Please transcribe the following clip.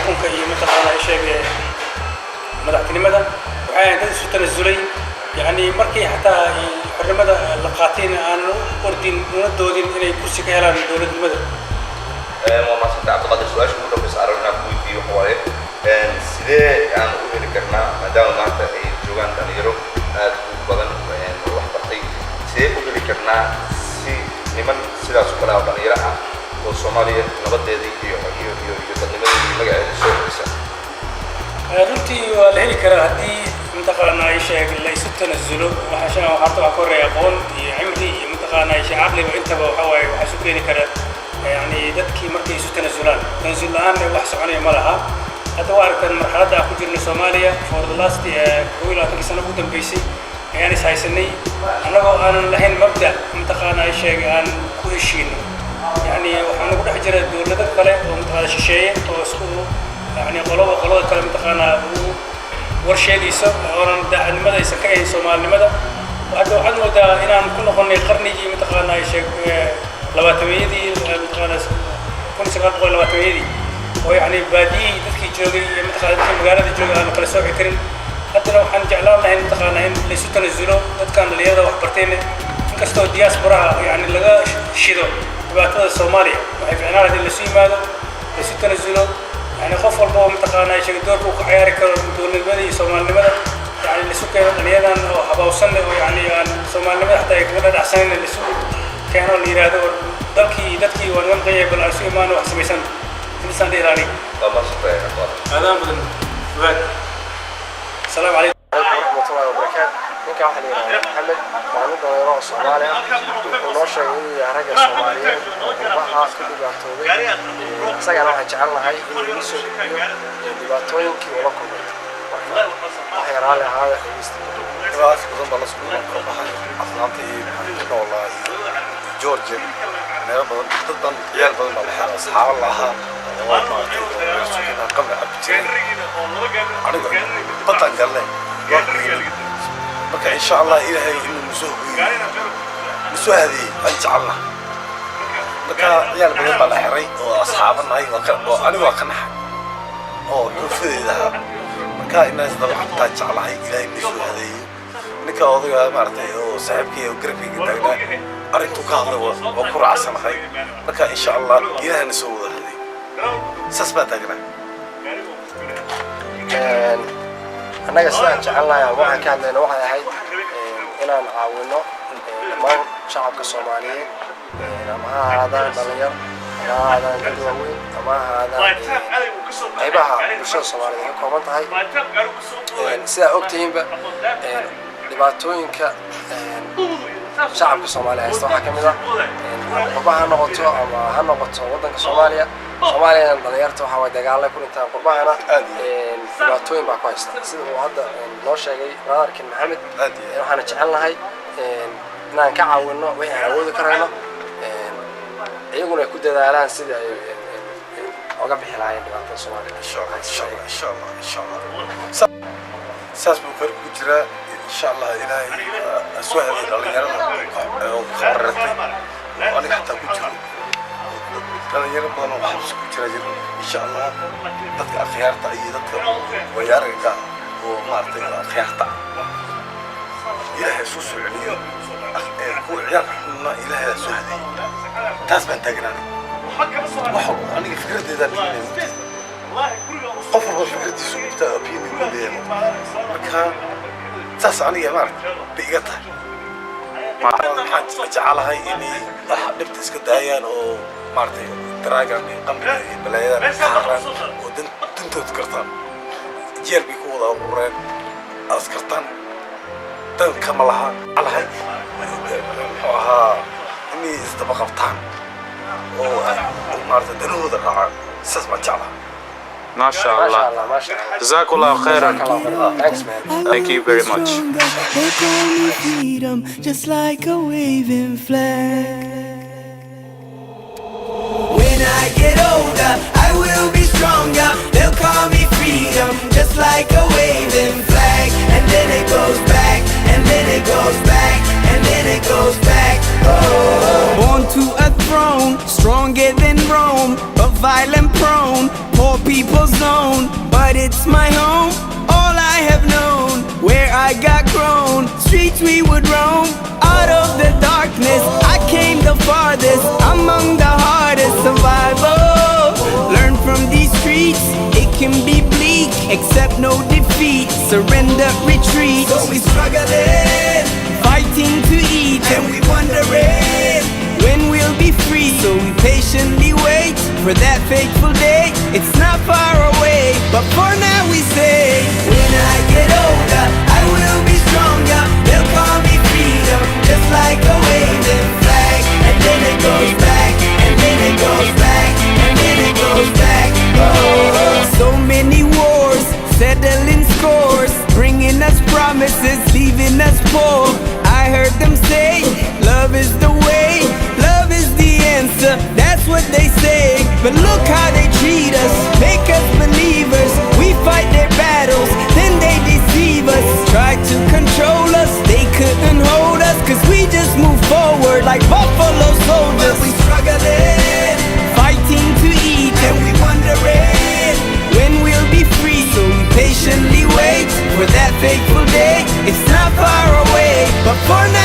حكمك هي متقارنة شيء مدحتني مدى وعين هذا سوتنا الزلي يعني مركي حتى حرمة اللقاطين أن أردين ندودين إلى كرسي كهلا من دولة المدى. ما صدق عبد القادر سؤال شو بس أرونا كوي في حوالي سيدة يعني أقول لك إحنا ما دام ما تأي جوان تنيرو بدن يعني واحد بطي سيدة أقول لك إحنا niman sidaas kala dhalinyaro oo Soomaaliya nabadeedii iyo dadnimadii magaceeda soo xisay runtii waa la heli karaa haddii mintaqaana ay sheeg la isu tanaasulo waxa waxa koreey aqoon iyo cimri iyo mintaqaana ay shacabliga intaba waxa way waxa soo keeni kara yani dadkii markay isu tanaasulaan tanaasul la'aan wax soconaya ma laha hadda waa arkan marxaladda ku jirna Soomaaliya for the last 20 sano ugu dambeysay يعني سايسني أنا لهين مبدأ متقانا أي شيء عن كل شيء يعني وحنا نقول حجر الدولة ده كله ومتقانا شيء توسكو يعني قلوا كلام متقانا ورشة دي سب أوراً ده المدى يسكين سومال المدى وهذا واحد مدة هنا كنا قلنا قرني جي متقانا أي شيء لواتميدي متقانا كل شيء قبل لواتميدي ويعني بادي تذكي جوجي متقانا مقالة جوجي أنا كل سوق كتير حتى لو حن جعلنا هن تقانا هن ليش تنزلوا كان اللي هذا وحبرتين كستو دياسبرا يعني لقى شيدو بعد الصومالية وحيفعنا هذا اللي سيم هذا ليش تنزلوا يعني خوف البوم تقانا يشيل دور بوك عيارك دون المدى صومال المدى يعني اللي سوق اللي هذا حبا وصلنا يعني صومال المدى حتى يكون أحسن اللي سوق كانوا اللي هذا دكي ونوم غير بالعسير ما نوح سميسان إنسان إيراني. طبعا صحيح. هذا بدن بعد. السلام عليكم ورحمة الله وبركاته. ninka waxa la yiraahdaa Maxamed Maxamed Dawiro Soomaaliya oo noo sheegay in ragga Soomaaliyeed waxa ku dhibaatooday isagana waxa jecel lahay inuu soo dhigo dhibaatooyinkii uu la kulmay waxa yaraale ahaa dhibaatooyinka badan baa la soo baxay aslaanta iyo wallahi Georgia meel badan dad ciyaal badan baa la xiray asxaab laha oo maartay suuqyada qabla abtiray aniga batan galay marka insha Allah ilaahay inuu nusoo hadii aan jeclana marka ciyaal badan baa la xiray oo asxaabanahay oo aniga ka naxay oo xufadeeda marka inaas dal xabta jeclahay ilaahay nusoo hadii ninka odayga maartay oo saaxiibkii oo garbiga taagnaa arintu ka hadlay oo ku raacsanahay marka insha Allah ilaahay nusoo wada hadii sasba taagnaa annaga sidaan jecelnahay waxaan ka hadlaynaa waxay ahayd inaan caawino dhammaan shacabka Soomaaliyeed ama ha ahaadaan dhalinyaro ama ha ahaadaan dad waaweyn ama ha ahaadaan qaybaha bulshada Soomaaliyeed ka kooban tahay sidaa ogtihiinba dhibaatooyinka shacabka Soomaaliyeed haysta waxaa ka mid ah qurbaha ha noqoto waddanka Soomaaliya dhalinyarta waxa way dagaalay ku dhintaan qurbahana dhibaatooyin baa ku haysta sida uu hadda noo sheegay naarkin Maxamed waxaan jecelnahay inaan ka caawino wixii aan awoodi karayno iyaguna ku dadaalaan sida ay uga bixi lahaayeen dhibaatada Soomaaliya insha Allah saas buu ku jiraa insha Allah ilaahay soo hadii dhalinyarada oo xarratay oo aniga xataa ku jiro dhalinyaro badan oo xabs ku jira insha Allah dadka akhyaarta iyo dadka wayaarka oo maartay akhyaarta ilaahay soo socoliyo ku ciyaarna ilaahay soo hadii taas baan taagnaa waxa aniga fikradeeda qof walba fikradiisu inta opinion leeyahay marka taas aniga maartay biga tahay waxaan jecelahay inay dhibta iska daayaan oo maartay daraagan qamriga iyo balaayada xaraan oo dantood kartaan jeelbi ku wada urureen askartan dan kama laha alahay muxuu ahaa inay isdaba qabtaan oo maartay danahooda raacaan saas ma jeclahay ما شاء الله جزاك الله خيرا thank you very much they call me freedom just like a waving flag when I get older I will be stronger they'll call me freedom just like a waving flag and then it goes back and then it goes back and then it goes back born to a throne stronger than Rome but violent prone poor people simple zone, but it's my home. All I have known, where I got grown. Streets we would roam. Out of the darkness, I came the farthest. Among the hardest survival. Learn from these streets, it can be bleak. Accept no defeat, surrender, retreat. So we struggling, fighting to eat, and we wondering when we'll be free. So we patiently wait for that fateful day. It's not far away, but for now we say, when I get older, I will be stronger. They'll call me freedom, just like a waving flag. And then it goes back, and then it goes back, and then it goes back. Oh, so many wars, settling scores, bringing us promises, leaving us poor. I heard them say, love is the way, love is the answer, that's what they say. But look how they treat us, make us believers. We fight their battles, then they deceive us. Try to control us, they couldn't hold us, cause we just move forward like buffalo soldiers. But we struggling, fighting to eat, and we wondering when we'll be free. So we patiently wait for that fateful day. It's not far away, but for now